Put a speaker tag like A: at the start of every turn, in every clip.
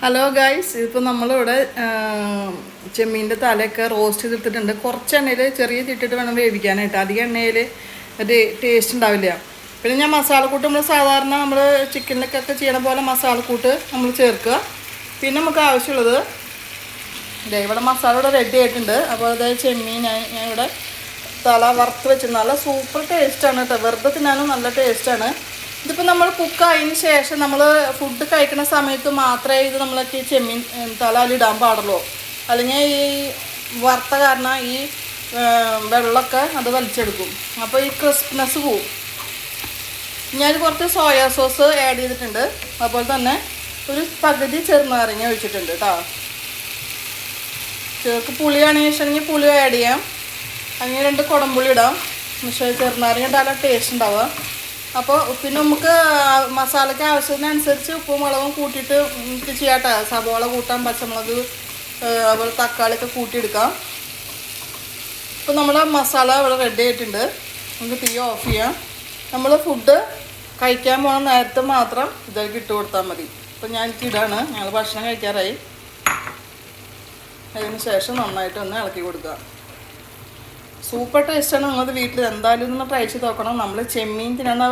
A: Hello guys, ഇപ്പോൾ നമ്മളിവിടെ ചെമ്മീൻ്റെ തലയൊക്കെ റോസ്റ്റ് ചെയ്തെടുത്തിട്ടുണ്ട്. കുറച്ച് എണ്ണയിൽ ചെറിയ ചിട്ടിട്ട് വേണം വേവിക്കാനായിട്ട്. അധികം എണ്ണയിൽ ഒരു ടേസ്റ്റ് ഉണ്ടാവില്ല. പിന്നെ ഞാൻ മസാലക്കൂട്ട് നമ്മൾ സാധാരണ നമ്മൾ ചിക്കനിലൊക്കെ ചെയ്യണ പോലെ മസാലക്കൂട്ട് നമ്മൾ ചേർക്കുക. പിന്നെ നമുക്ക് ആവശ്യമുള്ളത് ഇവിടെ മസാല ഇവിടെ റെഡി ആയിട്ടുണ്ട്. അപ്പോൾ അതായത് ചെമ്മീൻ ഞാൻ ഇവിടെ തല വറുത്ത് വെച്ചിട്ടുണ്ട്. നല്ല സൂപ്പർ ടേസ്റ്റാണ് കേട്ടോ. വെറുതെ തിന്നാനും നല്ല ടേസ്റ്റാണ്. ഇതിപ്പോൾ നമ്മൾ കുക്കായതിന് ശേഷം നമ്മൾ ഫുഡ് കഴിക്കുന്ന സമയത്ത് മാത്രമേ ഇത് നമ്മളൊക്കെ ചെമ്മീൻ തലയിലിടാൻ പാടുള്ളൂ. അല്ലെങ്കിൽ ഈ വറുത്ത കാരണം ഈ വെള്ളമൊക്കെ അത് വലിച്ചെടുക്കും. അപ്പോൾ ഈ ക്രിസ്പ്നെസ് പോവും. ഞാൻ കുറച്ച് സോയാ സോസ് ആഡ് ചെയ്തിട്ടുണ്ട്. അതുപോലെ തന്നെ ഒരു പകുതി ചെറുനാരങ്ങ ഒഴിച്ചിട്ടുണ്ട് കേട്ടോ. ചെറുക്ക് പുളിയാണെങ്കിൽ വെച്ചിട്ടുണ്ടെങ്കിൽ പുളി ആഡ് ചെയ്യാം. അങ്ങനെ 2 കുടംപുളി ഇടാം. പക്ഷേ ചെറുനാരങ്ങ ഇട്ടാൽ ടേസ്റ്റ് ഉണ്ടാവുക. അപ്പോൾ പിന്നെ നമുക്ക് മസാലയ്ക്ക് ആവശ്യത്തിനനുസരിച്ച് ഉപ്പും മുളകും കൂട്ടിയിട്ട് നമുക്ക് ചെയ്യാട്ടോ. സവോള കൂട്ടാം, പച്ചമുളക്, അതുപോലെ തക്കാളിയൊക്കെ കൂട്ടിയെടുക്കാം. ഇപ്പോൾ നമ്മളെ മസാല ഇവിടെ റെഡി ആയിട്ടുണ്ട്. നമുക്ക് തീ ഓഫ് ചെയ്യാം. നമ്മൾ ഫുഡ് കഴിക്കാൻ പോകുന്ന നേരത്തെ മാത്രം ഇതിലേക്ക് ഇട്ട് കൊടുത്താൽ മതി. ഇപ്പോൾ ഞാൻ ഇടാണ്. ഞങ്ങൾ ഭക്ഷണം കഴിക്കാറായി. അതിന് ശേഷം നന്നായിട്ട് ഒന്ന് ഇളക്കി കൊടുക്കുക. സൂപ്പർ ടേസ്റ്റാണ്. നിങ്ങളത് വീട്ടിൽ എന്തായാലും ഒന്ന് ട്രൈ ചെയ്ത് നോക്കണം. നമ്മൾ ചെമ്മീൻ തിന്നുന്ന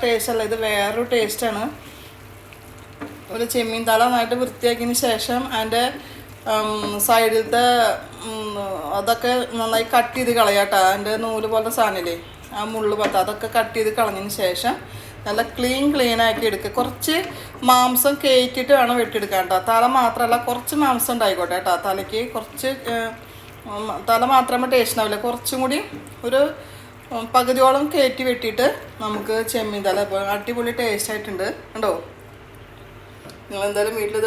A: ടേസ്റ്റ് അല്ല, ഇത് വേറൊരു ടേസ്റ്റാണ്. ഒരു ചെമ്മീൻ തല നന്നായിട്ട് വൃത്തിയാക്കിയതിന് ശേഷം അതിൻ്റെ സൈഡിലത്തെ അതൊക്കെ നന്നായി കട്ട് ചെയ്ത് കളയാട്ടോ. അതിൻ്റെ നൂല് പോലത്തെ സാധനമില്ലേ, ആ മുള്ളു പോലത്തെ അതൊക്കെ കട്ട് ചെയ്ത് കളഞ്ഞതിന് ശേഷം നല്ല ക്ലീൻ ആക്കി എടുക്കുക. കുറച്ച് മാംസം കയറ്റിയിട്ട് വേണം വെട്ടിയെടുക്കാൻ കേട്ടോ. തല മാത്രമല്ല, കുറച്ച് മാംസം ഉണ്ടായിക്കോട്ടെ കേട്ടോ. തലയ്ക്ക് കുറച്ച് തല മാത്രമേ ടേസ്റ്റ് ഉണ്ടാവില്ല. കുറച്ചും കൂടി ഒരു പകുതിയോളം കയറ്റി വെട്ടിയിട്ട് നമുക്ക് ചെമ്മീൻ തല അടിപൊളി ടേസ്റ്റ് ആയിട്ടുണ്ട്. കണ്ടോ? നിങ്ങൾ എന്തായാലും വീട്ടിൽ